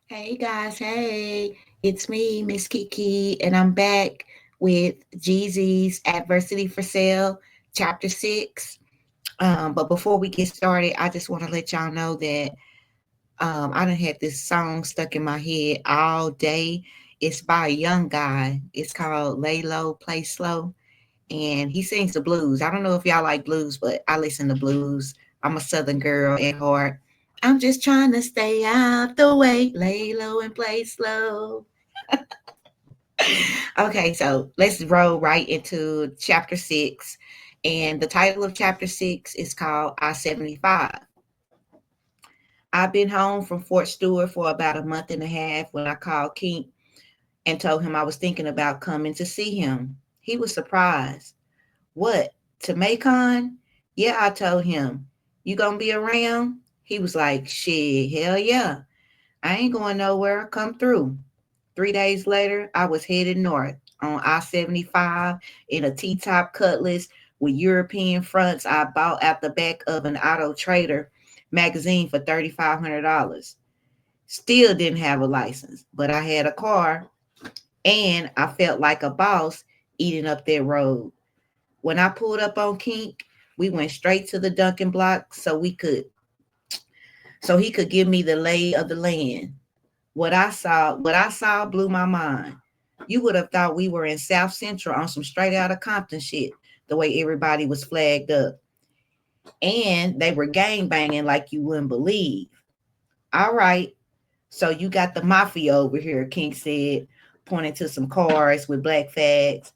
Hey guys, hey, it's me, Miss Kiki, and I'm back with Jeezy's Adversity for Sale, Chapter 6. But before we get started, I just want to let y'all know that I done had this song stuck in my head all day. It's by a young guy. It's called Lay Low, Play Slow, and he sings the blues. I don't know if y'all like blues, but I listen to blues. I'm a Southern girl at heart. I'm just trying to stay out the way, lay low and play slow. Okay, so let's roll right into chapter 6. And the title of chapter 6 is called I-75. I've been home from Fort Stewart for about a month and a half when I called King and told him I was thinking about coming to see him. He was surprised. What, to Macon? Yeah, I told him. You gonna be around? He was like, shit, hell yeah. I ain't going nowhere. Come through. 3 days later, I was headed north on I-75 in a T-top Cutlass with European fronts I bought out the back of an Auto Trader magazine for $3,500. Still didn't have a license, but I had a car and I felt like a boss eating up that road. When I pulled up on Kink, we went straight to the Duncan block so he could give me the lay of the land. What I saw blew my mind. You would have thought we were in South Central on some straight out of Compton shit, the way everybody was flagged up. And they were gang banging like you wouldn't believe. All right, so you got the mafia over here, King said, pointing to some cars with black flags.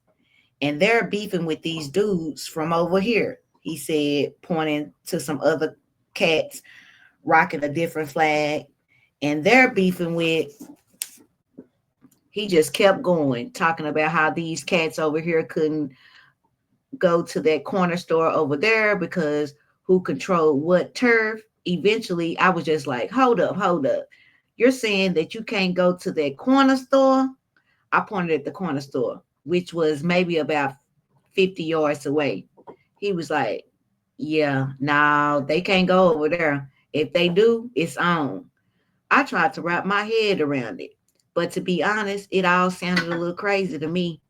And they're beefing with these dudes from over here, he said, pointing to some other cats rocking a different flag. And they're beefing with, he just kept going, talking about how these cats over here couldn't go to that corner store over there because who controlled what turf. Eventually, I was just like, hold up, hold up. You're saying that you can't go to that corner store? I pointed at the corner store, which was maybe about 50 yards away. He was like, yeah, no, they can't go over there. If they do, it's on. I tried to wrap my head around it. But to be honest, it all sounded a little crazy to me.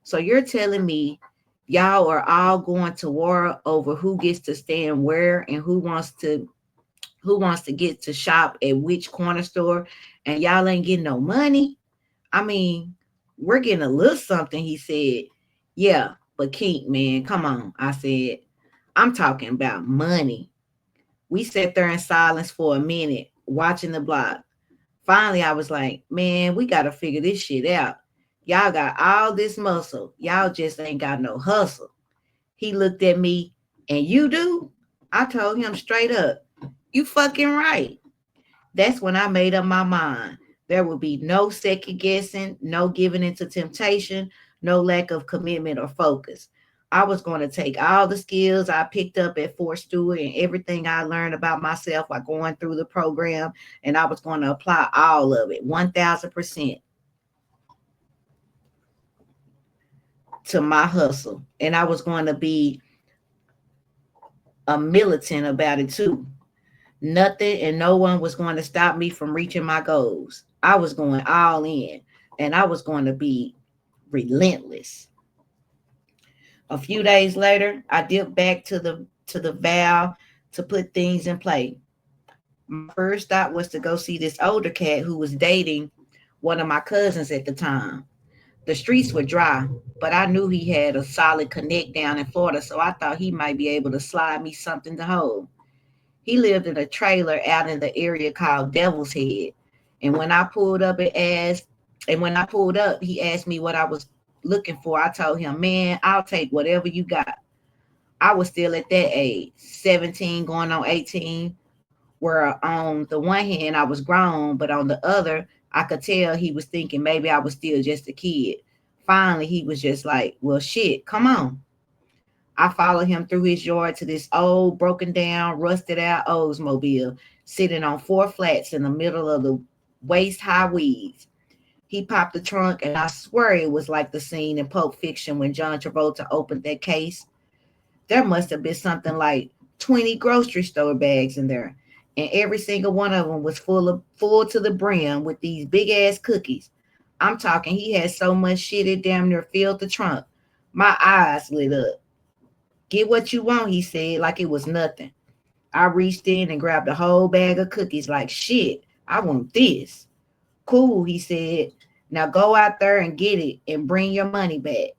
So you're telling me y'all are all going to war over who gets to stand where and who wants to get to shop at which corner store, and y'all ain't getting no money? I mean, we're getting a little something, he said. Yeah, but Keith, man, come on, I said. I'm talking about money. We sat there in silence for a minute, watching the block. Finally, I was like, man, we got to figure this shit out. Y'all got all this muscle. Y'all just ain't got no hustle. He looked at me, and you do? I told him straight up, you fucking right. That's when I made up my mind. There would be no second guessing, no giving into temptation, no lack of commitment or focus. I was going to take all the skills I picked up at Fort Stewart and everything I learned about myself while going through the program, and I was going to apply all of it, 1000%, to my hustle. And I was going to be a militant about it too. Nothing and no one was going to stop me from reaching my goals. I was going all in, and I was going to be relentless. A few days later, I dipped back to the Val to put things in play. My first thought was to go see this older cat who was dating one of my cousins at the time. The streets were dry, but I knew he had a solid connect down in Florida, so I thought he might be able to slide me something to hold. He lived in a trailer out in the area called Devil's Head. And when I pulled up and asked, and when I pulled up, he asked me what I was looking for. I told him, man, I'll take whatever you got. I was still at that age, 17 going on 18, where on the one hand I was grown, but on the other, I could tell he was thinking maybe I was still just a kid. Finally, he was just like, well, shit, come on. I followed him through his yard to this old, broken down, rusted out Oldsmobile sitting on four flats in the middle of the waist high weeds. He popped the trunk, and I swear it was like the scene in Pulp Fiction when John Travolta opened that case. There must have been something like 20 grocery store bags in there. and every single one of them was full to the brim with these big ass cookies. I'm talking, he had so much shit it damn near filled the trunk. My eyes lit up. Get what you want, he said, like it was nothing. I reached in and grabbed a whole bag of cookies, like shit, I want this. Cool, he said. Now go out there and get it and bring your money back.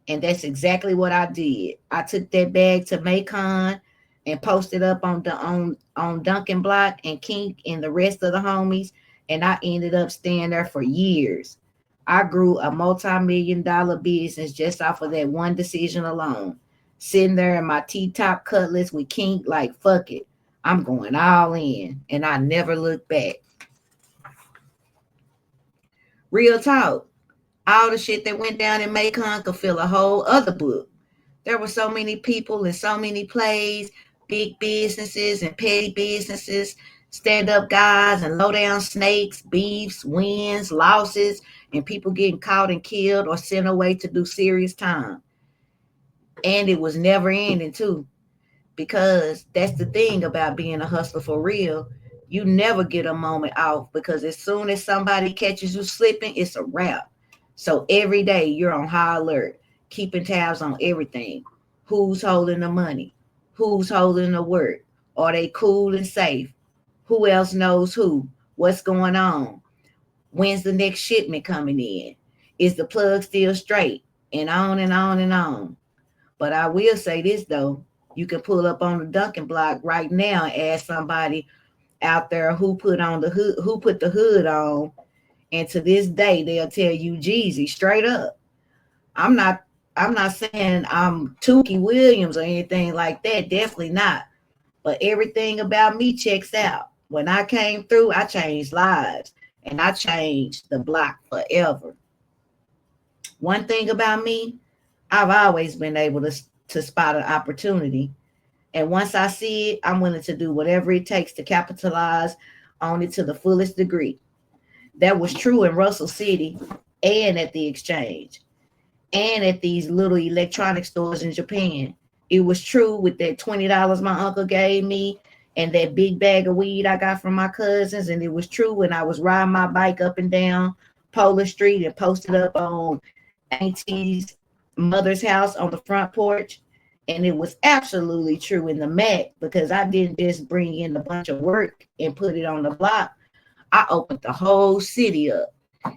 And that's exactly what I did. I took that bag to Macon and posted up on Duncan Block and Kink and the rest of the homies. And I ended up staying there for years. I grew a multi-million-dollar business just off of that one decision alone. Sitting there in my T-top cutlets with Kink, like fuck it. I'm going all in. And I never looked back. Real talk. All the shit that went down in Macon could fill a whole other book. There were so many people and so many plays, big businesses and petty businesses, stand up guys and low down snakes, beefs, wins, losses, and people getting caught and killed or sent away to do serious time. And it was never ending, too, because that's the thing about being a hustler for real. You never get a moment off because as soon as somebody catches you slipping, it's a wrap. So every day you're on high alert, keeping tabs on everything. Who's holding the money? Who's holding the work? Are they cool and safe? Who else knows who? What's going on? When's the next shipment coming in? Is the plug still straight? And on and on and on. But I will say this though, you can pull up on the Dunkin' block right now and ask somebody out there who put the hood on, and to this day they'll tell you Jeezy straight up. I'm not I'm not saying I'm Tukey Williams or anything like that, definitely not. But everything about me checks out. When I came through, I changed lives and I changed the block forever. One thing about me, I've always been able to spot an opportunity. And once I see it, I'm willing to do whatever it takes to capitalize on it to the fullest degree. That was true in Russell City and at the exchange and at these little electronic stores in Japan. It was true with that $20 my uncle gave me and that big bag of weed I got from my cousins. And it was true when I was riding my bike up and down Polar Street and posted up on Auntie's mother's house on the front porch. And it was absolutely true in the Mac because I didn't just bring in a bunch of work and put it on the block. I opened the whole city up.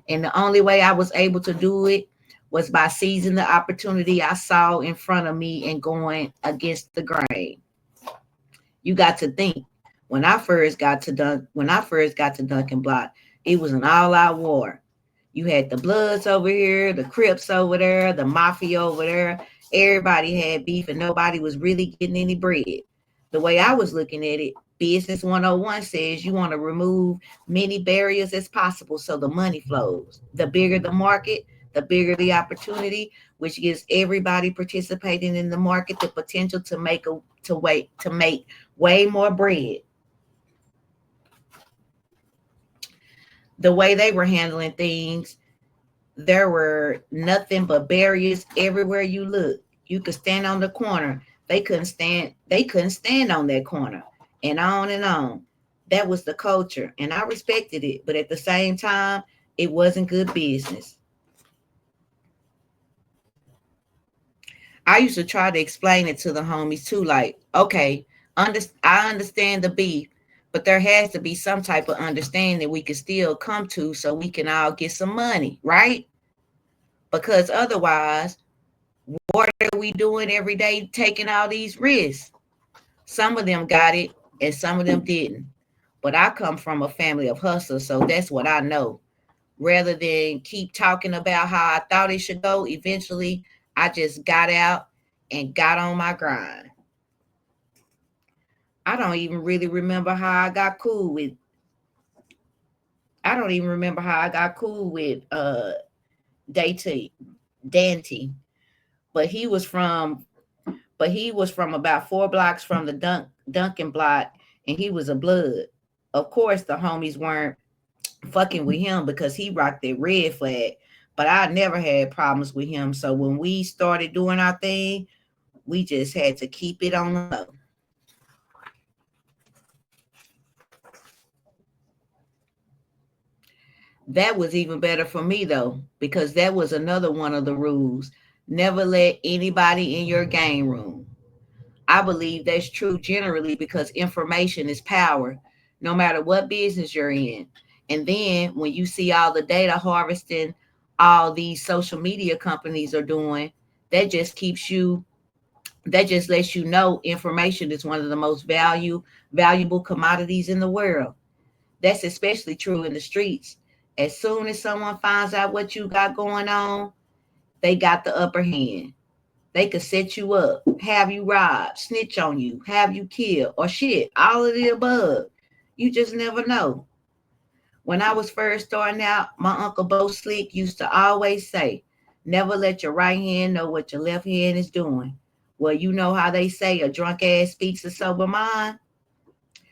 And the only way I was able to do it was by seizing the opportunity I saw in front of me and going against the grain. You got to think when I first got to Duncan Block, it was an all-out war. You had the Bloods over here, the Crips over there, the Mafia over there. Everybody had beef and nobody was really getting any bread. The way I was looking at it, Business 101 says you want to remove many barriers as possible so the money flows. The bigger the market, the bigger the opportunity, which gives everybody participating in the market the potential to make way more bread. The way they were handling things, there were nothing but barriers everywhere you look. You could stand on the corner. They couldn't stand on that corner. And on and on. That was the culture. And I respected it. But at the same time, it wasn't good business. I used to try to explain it to the homies too, like, okay, I understand the beef, but there has to be some type of understanding we can still come to so we can all get some money, right? Because otherwise, what are we doing every day taking all these risks? Some of them got it and some of them didn't. But I come from a family of hustlers, so that's what I know. Rather than keep talking about how I thought it should go, eventually I just got out and got on my grind. I don't even really remember how I got cool with I don't even remember how I got cool with Dante Dante. But he was from about 4 blocks from the Duncan block, and he was a blood. Of course, the homies weren't fucking with him because he rocked that red flag. But I never had problems with him. So when we started doing our thing, we just had to keep it on the low. That was even better for me though, because that was another one of the rules. Never let anybody in your game room. I believe that's true generally because information is power, no matter what business you're in. And then when you see all the data harvesting all these social media companies are doing, that just keeps you that just lets you know information is one of the most valuable commodities in the world. That's especially true in the streets. As soon as someone finds out what you got going on, they got the upper hand. They could set you up, have you robbed, snitch on you, have you killed, or shit, all of the above. You just never know. When I was first starting out, my Uncle Bo Slick used to always say, never let your right hand know what your left hand is doing. Well, you know how they say a drunk ass speaks a sober mind?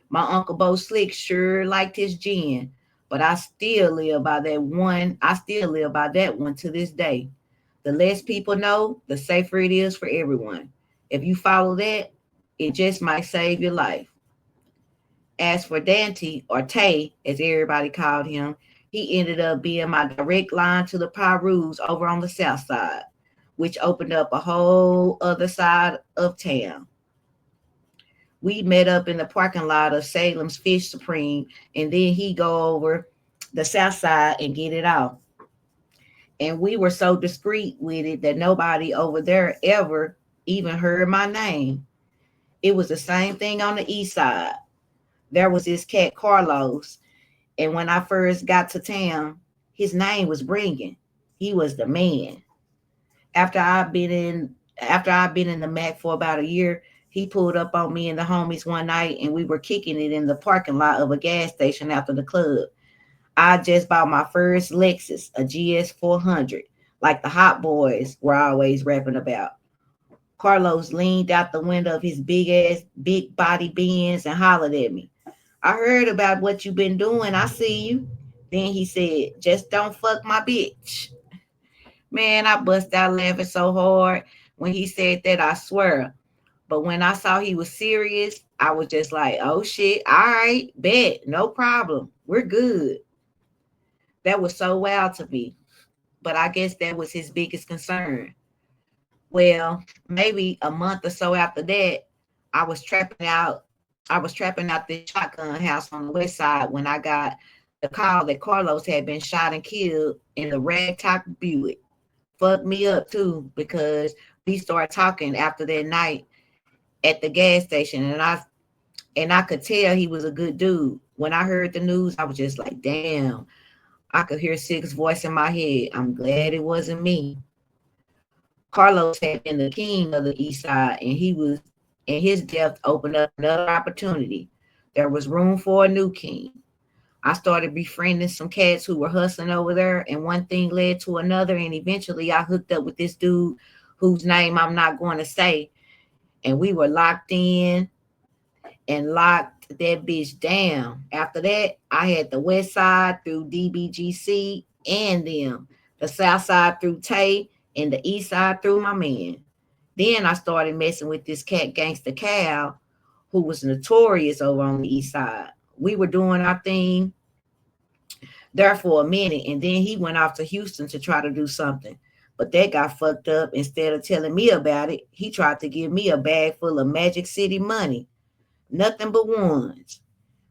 My Uncle Bo Slick sure liked his gin, but I still live by that one to this day. The less people know, the safer it is for everyone. If you follow that, it just might save your life. As for Dante, or Tay, as everybody called him, he ended up being my direct line to the Pyrus over on the south side, which opened up a whole other side of town. We met up in the parking lot of Salem's Fish Supreme, and then he go over the south side and get it off. And we were so discreet with it that nobody over there ever even heard my name. It was the same thing on the east side. There was this cat Carlos, and when I first got to town, his name was Bringing. He was the man. After I've been in After I've been in the Mac for about a year, he pulled up on me and the homies one night, and we were kicking it in the parking lot of a gas station after the club. I just bought my first Lexus, a GS 400, like the hot boys were always rapping about. Carlos leaned out the window of his big body Benz and hollered at me. I heard about what you've been doing. I see you. Then he said, just don't fuck my bitch. Man, I bust out laughing so hard when he said that, I swear. But when I saw he was serious, I was just like, oh shit, all right, bet, no problem. We're good. That was so wild to me. But I guess that was his biggest concern. Well, maybe a month or so after that, I was trapping out. I was trapping out this shotgun house on the west side when I got the call that Carlos had been shot and killed in the ragtop Buick. Fucked me up too because we started talking after that night at the gas station, and I could tell he was a good dude. When I heard the news, I was just like, damn. I could hear Six's voice in my head. I'm glad it wasn't me. Carlos had been the king of the East Side, and his death opened up another opportunity. There was room for a new king. I started befriending some cats who were hustling over there, and one thing led to another, and eventually I hooked up with this dude whose name I'm not going to say, and we were locked in and locked that bitch down. After that, I had the west side through DBGC and them, the south side through Tay, and the east side through my man. Then I started messing with this cat gangster Cal, who was notorious over on the east side. We were doing our thing there for a minute, and then he went off to Houston to try to do something. But that got fucked up. Instead of telling me about it, he tried to give me a bag full of Magic City money. Nothing but ones.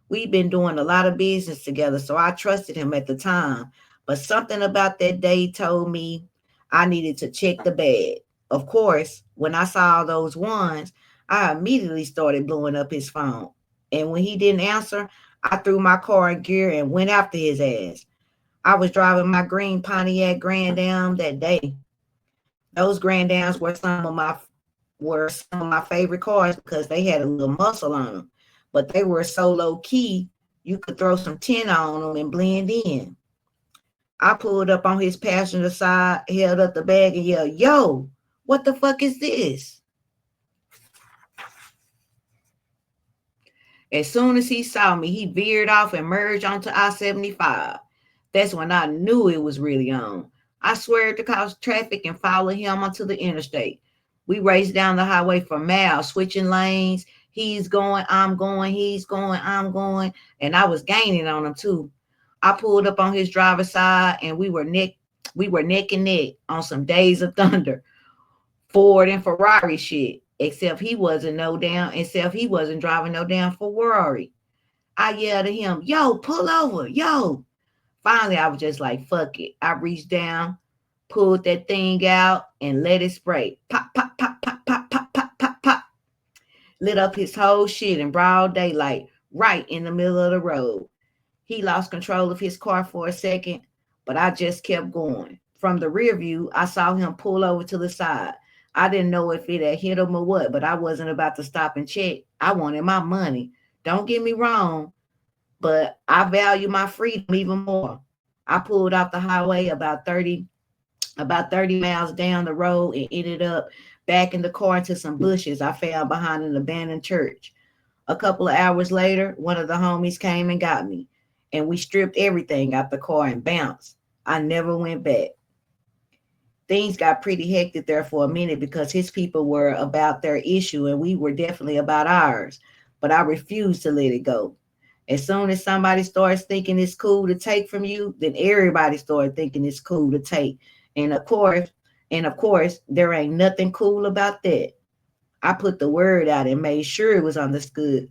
We've been doing a lot of business together, so I trusted him at the time. But something about that day told me I needed to check the bag. Of course, when I saw those ones, I immediately started blowing up his phone. And when he didn't answer, I threw my car in gear and went after his ass. I was driving my green Pontiac Grand Am that day. Those Grand Ams were some of my favorite cars because they had a little muscle on them, but they were so low key you could throw some tin on them and blend in. I pulled up on his passenger side, held up the bag, and yelled, "Yo, what the fuck is this?" As soon as he saw me, he veered off and merged onto I-75. That's when I knew it was really on. I swerved to cause traffic and followed him onto the interstate. We raced down the highway for miles, switching lanes. He's going, I'm going, he's going, I'm going, and I was gaining on him too. I pulled up on his driver's side and we were neck and neck on some Days of Thunder, Ford and Ferrari shit. Except he wasn't driving no damn Ferrari. I yelled at him, yo, pull over, yo. Finally, I was just like, fuck it. I reached down, pulled that thing out, and let it spray. Pop, pop, pop, pop, pop, pop, pop, pop, pop. Lit up his whole shit in broad daylight, right in the middle of the road. He lost control of his car for a second, but I just kept going. From the rear view, I saw him pull over to the side. I didn't know if it had hit him or what, but I wasn't about to stop and check. I wanted my money. Don't get me wrong, but I value my freedom even more. I pulled off the highway about 30 miles down the road and ended up back in the car into some bushes I found behind an abandoned church. A couple of hours later, one of the homies came and got me, and we stripped everything out the car and bounced. I never went back. Things got pretty hectic there for a minute because his people were about their issue and we were definitely about ours. But I refused to let it go. As soon as somebody starts thinking it's cool to take from you, then everybody started thinking it's cool to take. And of course, there ain't nothing cool about that. I put the word out and made sure it was understood.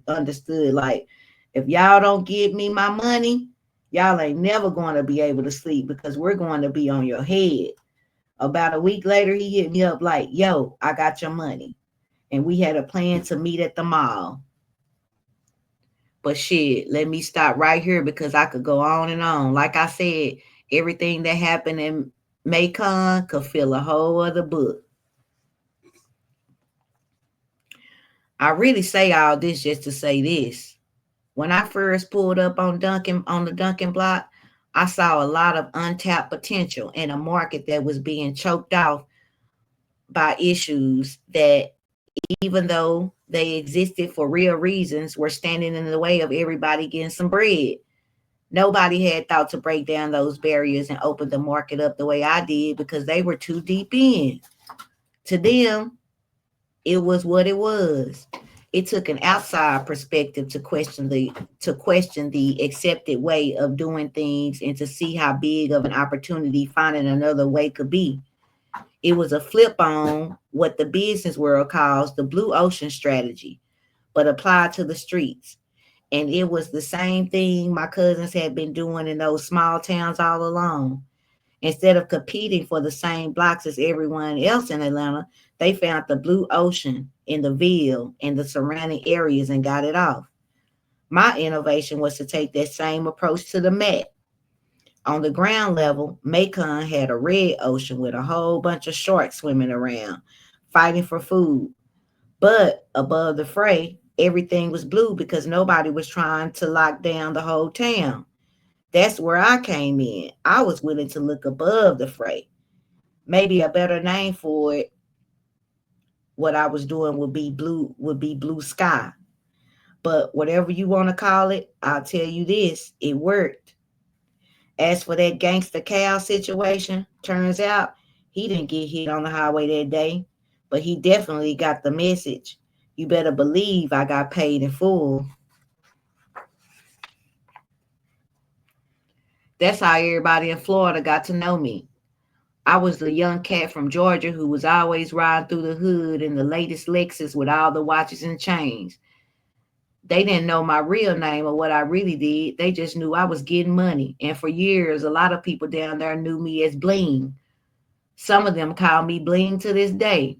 Like, if y'all don't give me my money, y'all ain't never going to be able to sleep because we're going to be on your head. About a week later, he hit me up like, yo, I got your money. And we had a plan to meet at the mall. But shit, let me stop right here because I could go on and on. Like I said, everything that happened in Macon could fill a whole other book. I really say all this just to say this. When I first pulled up on the Duncan block, I saw a lot of untapped potential in a market that was being choked off by issues that, even though they existed for real reasons, were standing in the way of everybody getting some bread. Nobody had thought to break down those barriers and open the market up the way I did because they were too deep in. To them, it was what it was. It took an outside perspective to question the accepted way of doing things and to see how big of an opportunity finding another way could be. It was a flip on what the business world calls the blue ocean strategy, but applied to the streets. And it was the same thing my cousins had been doing in those small towns all along. Instead of competing for the same blocks as everyone else in Atlanta, they found the blue ocean in the Ville and the surrounding areas and got it off. My innovation was to take that same approach to the Met. On the ground level, Macon had a red ocean with a whole bunch of sharks swimming around, fighting for food. But above the fray, everything was blue because nobody was trying to lock down the whole town. That's where I came in. I was willing to look above the fray. Maybe a better name for it, what I was doing would be blue sky. But whatever you want to call it, I'll tell you this, it worked. As for that gangster Cal situation, turns out he didn't get hit on the highway that day, but he definitely got the message. You better believe I got paid in full. That's how everybody in Florida got to know me. I was the young cat from Georgia who was always riding through the hood in the latest Lexus with all the watches and chains. They didn't know my real name or what I really did. They just knew I was getting money. And for years, a lot of people down there knew me as Bling. Some of them call me Bling to this day.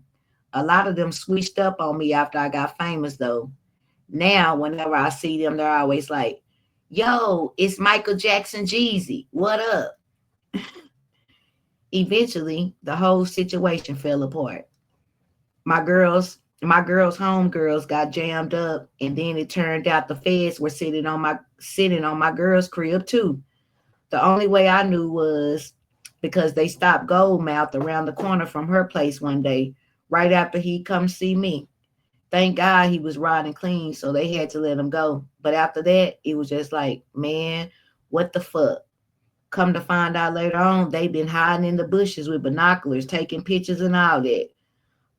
A lot of them switched up on me after I got famous, though. Now, whenever I see them, they're always like, yo, it's Michael Jackson Jeezy. What up? Eventually, the whole situation fell apart. My girls' homegirls got jammed up, and then it turned out the feds were sitting on my girl's crib too. The only way I knew was because they stopped Goldmouth around the corner from her place one day, right after he come see me. Thank God he was riding clean, so they had to let him go. But after that, it was just like, man, what the fuck? Come to find out later on, they've been hiding in the bushes with binoculars, taking pictures and all that.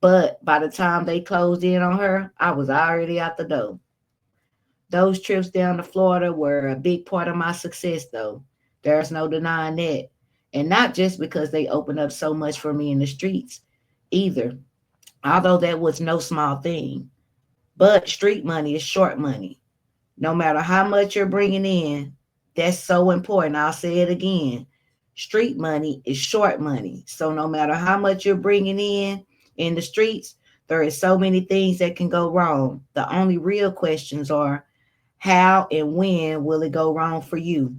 But by the time they closed in on her, I was already out the door. Those trips down to Florida were a big part of my success, though. There's no denying that. And not just because they opened up so much for me in the streets either, although that was no small thing. But street money is short money. No matter how much you're bringing in, that's so important. I'll say it again. Street money is short money. So no matter how much you're bringing in the streets, there is so many things that can go wrong. The only real questions are how and when will it go wrong for you?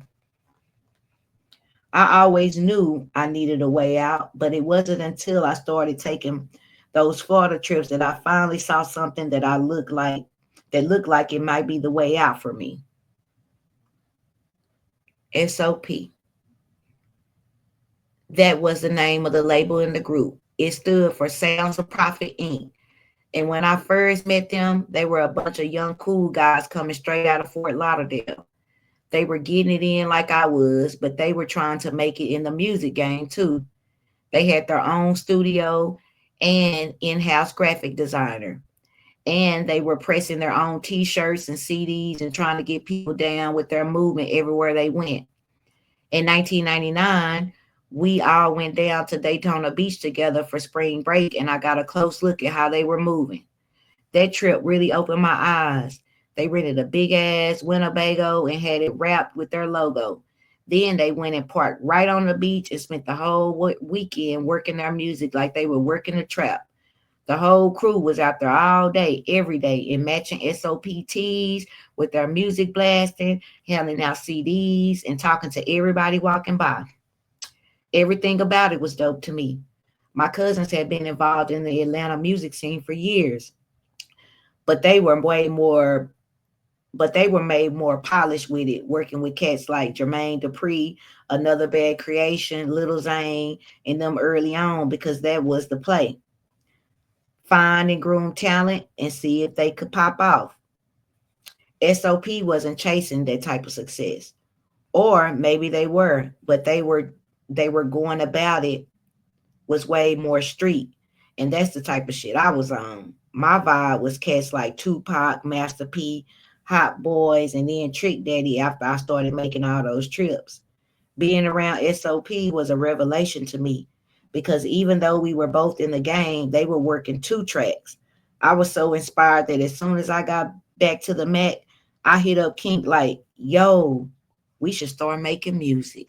I always knew I needed a way out, but it wasn't until I started taking those Florida trips that I finally saw something that looked like it might be the way out for me. SOP. That was the name of the label in the group. It stood for Sounds of Profit Inc. And when I first met them, they were a bunch of young cool guys coming straight out of Fort Lauderdale. They were getting it in like I was, but they were trying to make it in the music game too. They had their own studio and in-house graphic designer. And they were pressing their own t-shirts and CDs and trying to get people down with their movement everywhere they went. In 1999, we all went down to Daytona Beach together for spring break, and I got a close look at how they were moving. That trip really opened my eyes. They rented a big ass Winnebago and had it wrapped with their logo. Then they went and parked right on the beach and spent the whole weekend working their music like they were working a trap. The whole crew was out there all day, every day, in matching SOPTs with their music blasting, handing out CDs, and talking to everybody walking by. Everything about it was dope to me. My cousins had been involved in the Atlanta music scene for years, but they were way more but they were made more polished with it, working with cats like Jermaine Dupri, Another Bad Creation, Little Zane, and them early on because that was the play. Find and groom talent and see if they could pop off. SOP wasn't chasing that type of success. Or maybe they were, but they were going about it was way more street. And that's the type of shit I was on. My vibe was cats like Tupac, Master P, Hot Boys, and then Trick Daddy after I started making all those trips. Being around SOP was a revelation to me because even though we were both in the game, they were working two tracks. I was so inspired that as soon as I got back to the Mac, I hit up Kink like, yo, we should start making music.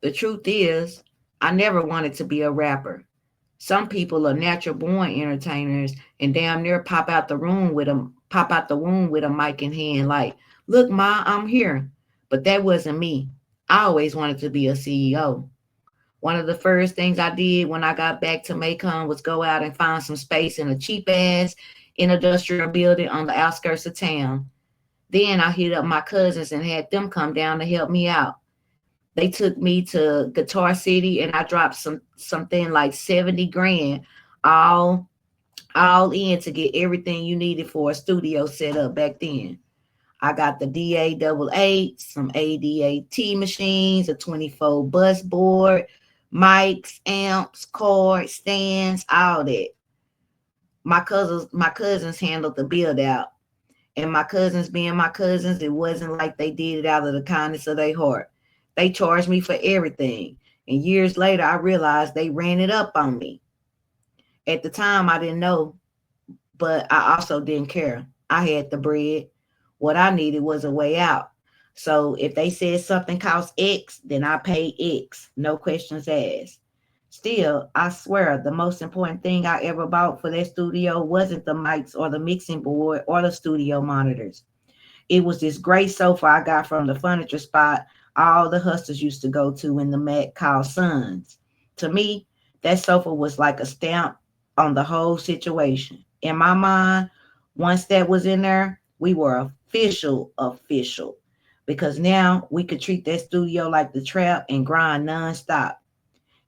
The truth is, I never wanted to be a rapper. Some people are natural born entertainers and damn near pop out the womb with a mic in hand, like, look, ma, I'm here. But that wasn't me. I always wanted to be a CEO. One of the first things I did when I got back to Macon was go out and find some space in a cheap ass industrial building on the outskirts of town. Then I hit up my cousins and had them come down to help me out. They took me to Guitar City and I dropped something like 70 grand all all in to get everything you needed for a studio set up back then. I got the DA88, some ADAT machines, a 24 bus board, mics, amps, cords, stands, all that. My cousins handled the build out. And my cousins being my cousins, it wasn't like they did it out of the kindness of their heart. They charged me for everything. And years later, I realized they ran it up on me. At the time, I didn't know, but I also didn't care. I had the bread. What I needed was a way out. So if they said something cost X, then I paid X. No questions asked. Still, I swear the most important thing I ever bought for that studio wasn't the mics or the mixing board or the studio monitors. It was this gray sofa I got from the furniture spot all the hustlers used to go to in the Mac called Sons. To me, that sofa was like a stamp on the whole situation. In my mind, once that was in there, we were official. Because now we could treat that studio like the trap and grind nonstop.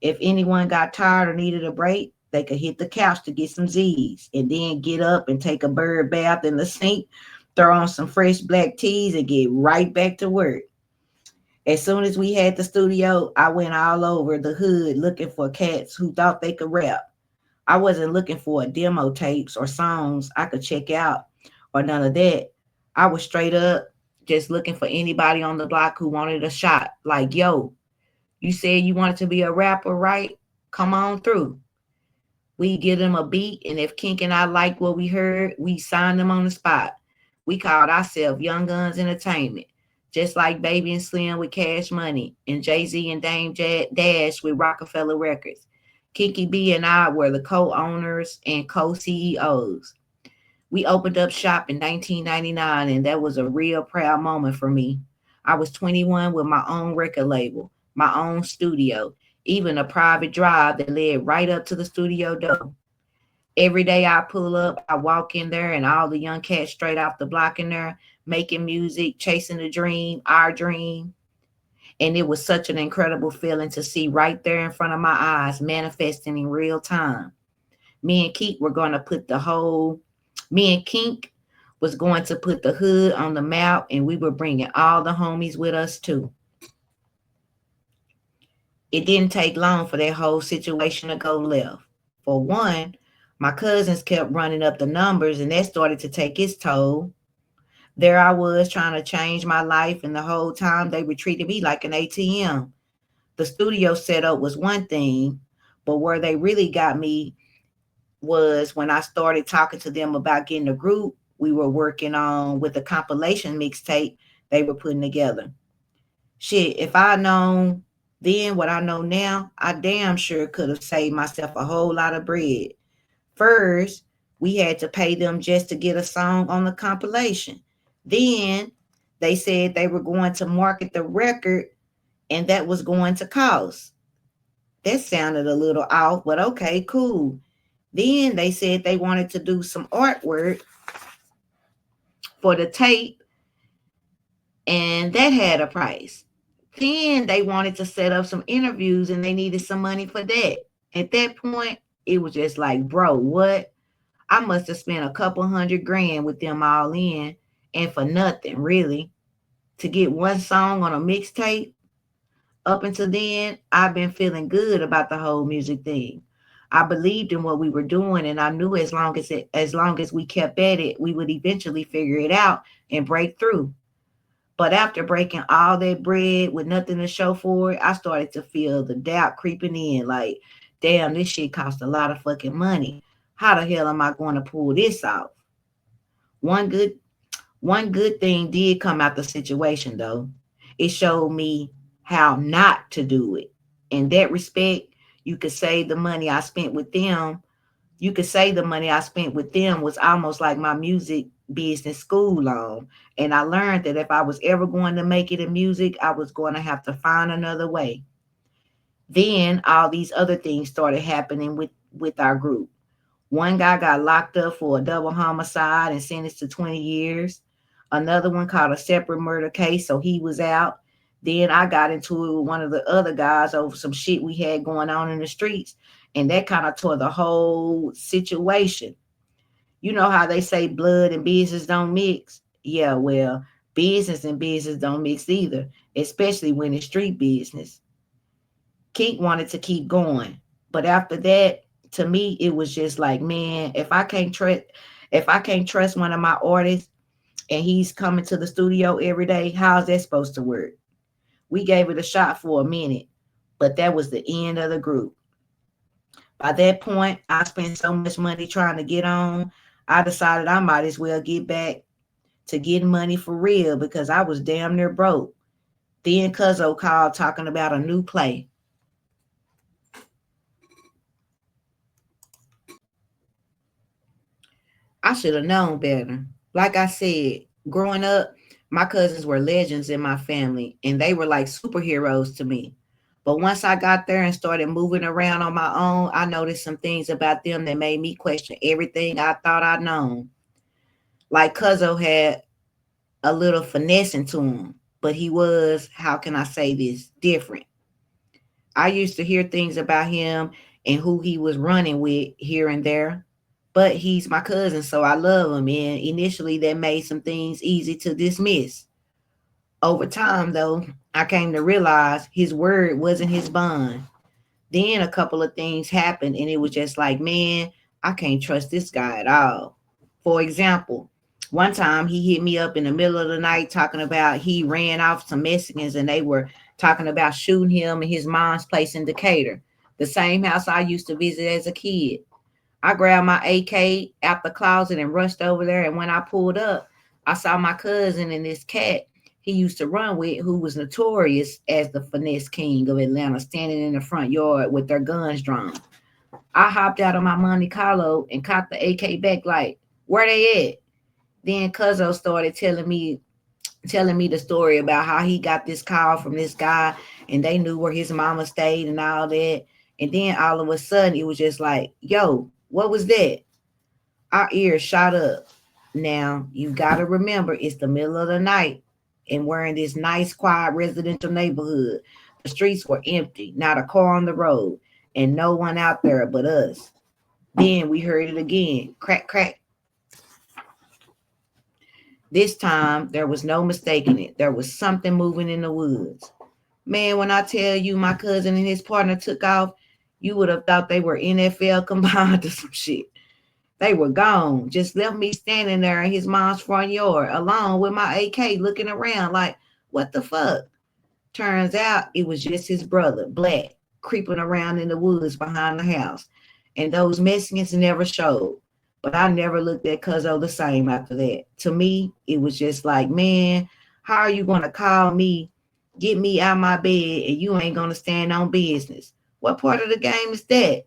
If anyone got tired or needed a break, they could hit the couch to get some Z's and then get up and take a bird bath in the sink, throw on some fresh black teas, and get right back to work. As soon as we had the studio, I went all over the hood looking for cats who thought they could rap. I wasn't looking for demo tapes or songs I could check out or none of that. I was straight up just looking for anybody on the block who wanted a shot. Like, yo, you said you wanted to be a rapper, right? Come on through. We give them a beat, and if Kink and I liked what we heard, we signed them on the spot. We called ourselves Young Guns Entertainment, just like Baby and Slim with Cash Money, and Jay-Z and Dash with Rockefeller Records. Kiki B and I were the co-owners and co-CEOs. We opened up shop in 1999, and that was a real proud moment for me. I was 21 with my own record label, my own studio, even a private drive that led right up to the studio door. Every day I pull up, I walk in there, and all the young cats straight off the block in there making music, chasing the dream, our dream. And it was such an incredible feeling to see right there in front of my eyes manifesting in real time. Me and Keek were going to put the whole, me and Kink was going to put the hood on the map, and we were bringing all the homies with us too. It didn't take long for that whole situation to go left. For one, my cousins kept running up the numbers, and that started to take its toll. There I was trying to change my life, and the whole time they were treating me like an ATM. The studio setup was one thing, but where they really got me was when I started talking to them about getting a group we were working on with a compilation mixtape they were putting together. Shit, if I known then what I know now, I damn sure could have saved myself a whole lot of bread. First, we had to pay them just to get a song on the compilation. Then they said they were going to market the record and that was going to cost. That sounded a little off, but okay, cool. Then they said they wanted to do some artwork for the tape, and that had a price. Then they wanted to set up some interviews and they needed some money for that. At that point, it was just like, bro, what? I must have spent a couple $100 grand with them all in and for nothing, really, to get one song on a mixtape. Up until then, I've been feeling good about the whole music thing. I believed in what we were doing, and I knew as long as we kept at it, we would eventually figure it out and break through. But after breaking all that bread with nothing to show for it, I started to feel the doubt creeping in. Like, damn, this shit cost a lot of fucking money. How the hell am I going to pull this off? One good one good thing did come out the situation though. It showed me how not to do it. In that respect, you could say the money I spent with them, you could say the money I spent with them was almost like my music business school loan. And I learned that if I was ever going to make it in music, I was going to have to find another way. Then all these other things started happening with our group. One guy got locked up for a double homicide and sentenced to 20 years. Another one caught a separate murder case, so he was out. Then I got into it with one of the other guys over some shit we had going on in the streets, and that kind of tore the whole situation. You know how they say blood and business don't mix? Yeah, well, business and business don't mix either, especially when it's street business. Keith wanted to keep going. But after that, to me, it was just like, man, if I can't trust one of my artists and he's coming to the studio every day, how's that supposed to work? We gave it a shot for a minute, but that was the end of the group. By that point, I spent so much money trying to get on, I decided I might as well get back to getting money for real because I was damn near broke. Then Cuzzo called talking about a new play. I should have known better. Like I said, growing up, my cousins were legends in my family, and they were like superheroes to me. But once I got there and started moving around on my own, I noticed some things about them that made me question everything I thought I'd known. Like Cuzzo had a little finesse into him, but he was, how can I say this, different. I used to hear things about him and who he was running with here and there, but he's my cousin, so I love him. And initially, that made some things easy to dismiss. Over time, though, I came to realize his word wasn't his bond. Then a couple of things happened, and it was just like, man, I can't trust this guy at all. For example, One time he hit me up in the middle of the night talking about he ran off some Mexicans and they were talking about shooting him in his mom's place in Decatur, the same house I used to visit as a kid. I grabbed my AK out the closet and rushed over there. And when I pulled up, I saw my cousin and this cat he used to run with, who was notorious as the finesse king of Atlanta, standing in the front yard with their guns drawn. I hopped out of my Monte Carlo and caught the AK back like, where they at? Then Cuzzo started telling me the story about how he got this call from this guy and they knew where his mama stayed and all that. And then all of a sudden it was just like, yo, what was that? Our ears shot up. Now you gotta remember it's the middle of the night and we're in this nice quiet residential neighborhood. The streets were empty, not a car on the road, and no one out there but us. Then we heard it again. Crack, crack. This time, there was no mistaking it. There was something moving in the woods. Man, when I tell you my cousin and his partner took off, you would have thought they were NFL combined or some shit. They were gone. Just left me standing there in his mom's front yard alone with my AK looking around like, what the fuck? Turns out it was just his brother, Black, creeping around in the woods behind the house. And those Mexicans never showed. But I never looked at Cuzzo the same after that. To me, it was just like, man, how are you going to call me, get me out my bed, and you ain't going to stand on business? What part of the game is that?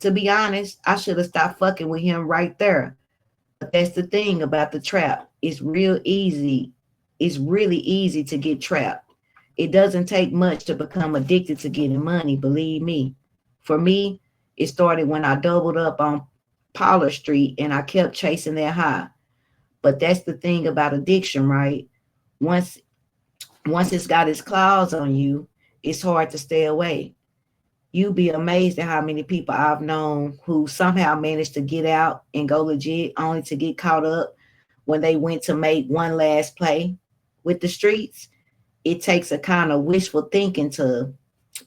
To be honest, I should have stopped fucking with him right there. But that's the thing about the trap. It's real easy. It's really easy to get trapped. It doesn't take much to become addicted to getting money, believe me. For me, it started when I doubled up on Pollard Street and I kept chasing that high. But that's the thing about addiction, right? Once once it's got its claws on you, it's hard to stay away. You'd be amazed at how many people I've known who somehow managed to get out and go legit only to get caught up when they went to make one last play with the streets. It takes a kind of wishful thinking to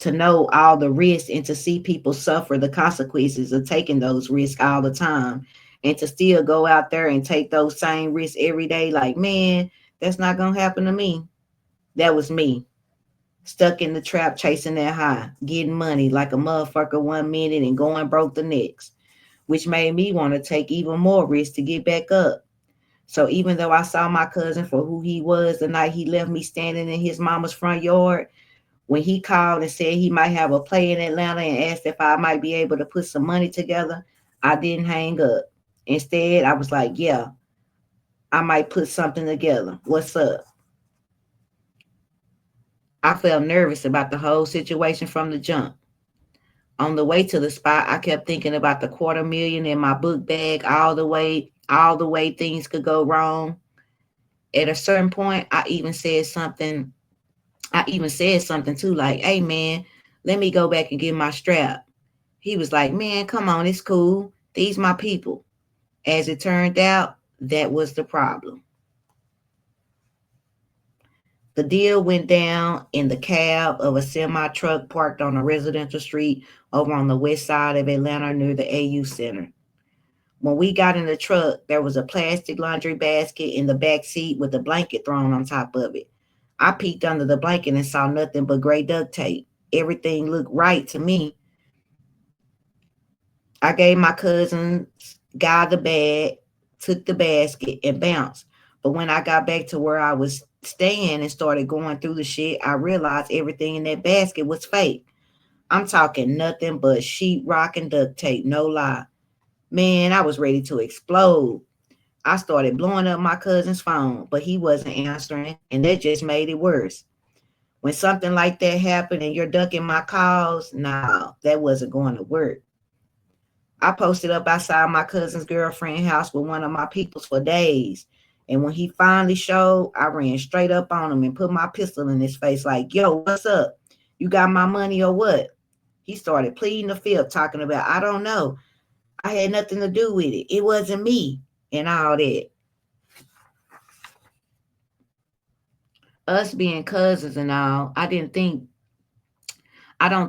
know all the risks and to see people suffer the consequences of taking those risks all the time and to still go out there and take those same risks every day like, man, that's not gonna happen to me. That was me, stuck in the trap chasing that high, getting money like a motherfucker 1 minute and going broke the next, which made me want to take even more risks to get back up. So even though I saw my cousin for who he was the night he left me standing in his mama's front yard, when he called and said he might have a play in Atlanta and asked if I might be able to put some money together, I didn't hang up. Instead, I was like, yeah, I might put something together. What's up? I felt nervous about the whole situation from the jump. On the way to the spot, I kept thinking about the 250,000 in my book bag, all the way things could go wrong. At a certain point, I even said something too, like, hey man, let me go back and get my strap. He was like, man, come on, it's cool. These my people. As it turned out, that was the problem. The deal went down in the cab of a semi truck parked on a residential street over on the west side of Atlanta near the AU Center. When we got in the truck, there was a plastic laundry basket in the back seat with a blanket thrown on top of it. I peeked under the blanket and saw nothing but gray duct tape. Everything looked right to me. I gave my cousin's guy the bag, took the basket, and bounced. But when I got back to where I was staying and started going through the shit, I realized everything in that basket was fake. I'm talking nothing but sheetrock and duct tape, no lie. Man, I was ready to explode. I started blowing up my cousin's phone, but he wasn't answering, and that just made it worse. When something like that happened and you're ducking my calls, nah, that wasn't going to work. I posted up outside my cousin's girlfriend's house with one of my peoples for days. And when he finally showed, I ran straight up on him and put my pistol in his face, like, yo, what's up? You got my money or what? He started pleading the fifth, talking about, I don't know. I had nothing to do with it. It wasn't me and all that. Us being cousins and all, I don't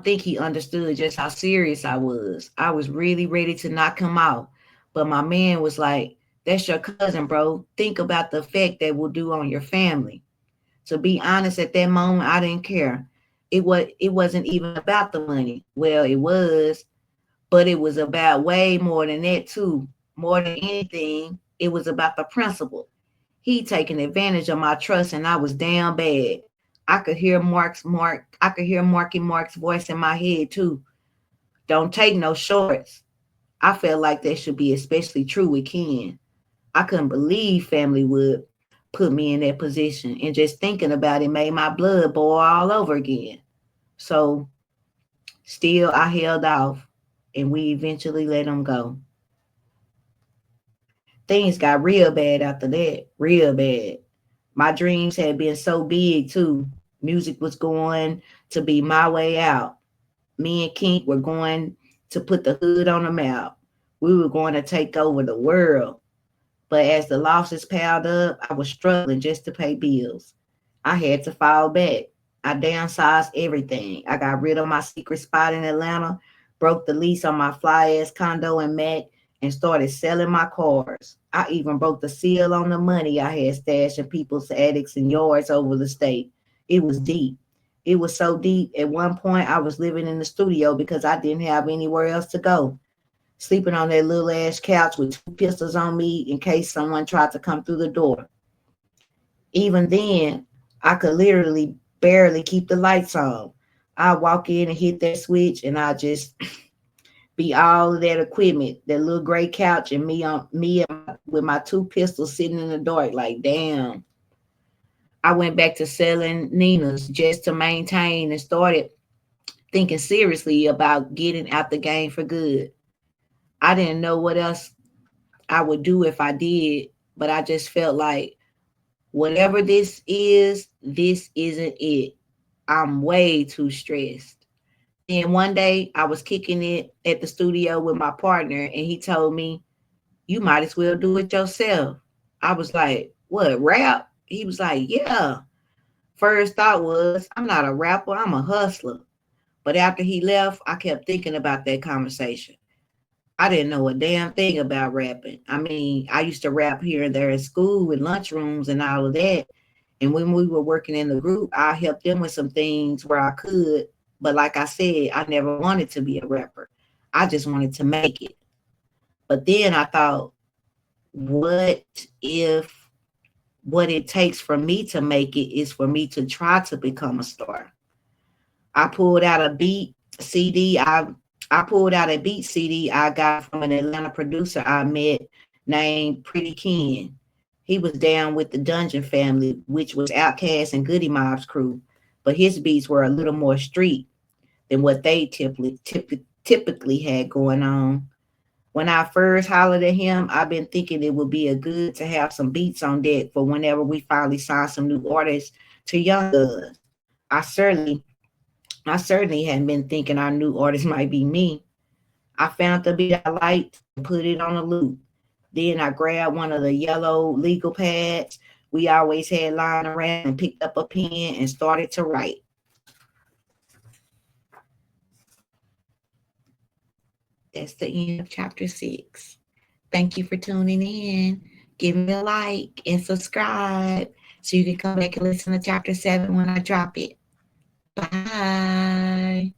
think he understood just how serious I was. I was really ready to knock him out. But my man was like, That's your cousin, bro. Think about the effect that will do on your family. To be honest, at that moment, I didn't care. It wasn't even about the money. Well, it was, but it was about way more than that too. More than anything, it was about the principle. He taking advantage of my trust, and I was damn bad. I could hear Marky Mark's voice in my head too. Don't take no shorts. I felt like that should be especially true with Ken. I couldn't believe family would put me in that position, and just thinking about it made my blood boil all over again. So still, I held off, and we eventually let him go. Things got real bad after that, real bad. My dreams had been so big too. Music was going to be my way out. Me and Kink were going to put the hood on the map. We were going to take over the world. But as the losses piled up, I was struggling just to pay bills. I had to fall back. I downsized everything. I got rid of my secret spot in Atlanta, broke the lease on my fly ass condo in Mac, and started selling my cars. I even broke the seal on the money I had stashed in people's attics and yards over the state. It was deep. It was so deep. At one point, I was living in the studio because I didn't have anywhere else to go, sleeping on that little ass couch with two pistols on me in case someone tried to come through the door. Even then, I could literally barely keep the lights on. I walk in and hit that switch, and I just be all of that equipment, that little gray couch, and with my two pistols sitting in the dark. Like, damn. I went back to selling Nina's just to maintain, and started thinking seriously about getting out the game for good. I didn't know what else I would do if I did, but I just felt like whatever this isn't it. I'm way too stressed. Then one day I was kicking it at the studio with my partner, and he told me, "You might as well do it yourself." I was like, "What, rap?" He was like, "Yeah." First thought was, I'm not a rapper, I'm a hustler. But after he left, I kept thinking about that conversation. I didn't know a damn thing about rapping. I mean, I used to rap here and there at school with lunchrooms and all of that. And when we were working in the group, I helped them with some things where I could. But like I said, I never wanted to be a rapper. I just wanted to make it. But then I thought, what if what it takes for me to make it is for me to try to become a star? I pulled out a beat CD. I pulled out a beat CD I got from an Atlanta producer I met named Pretty Ken. He was down with the Dungeon Family, which was Outkast and Goody Mob's crew, but his beats were a little more street than what they typically had going on. When I first hollered at him, I've been thinking it would be a good to have some beats on deck for whenever we finally sign some new artists to Young Guns. I certainly I certainly hadn't been thinking our new artist might be me. I found the beat I liked and put it on a loop. Then I grabbed one of the yellow legal pads we always had lying around and picked up a pen and started to write. That's the end of chapter 6. Thank you for tuning in. Give me a like and subscribe so you can come back and listen to chapter 7 when I drop it. Bye.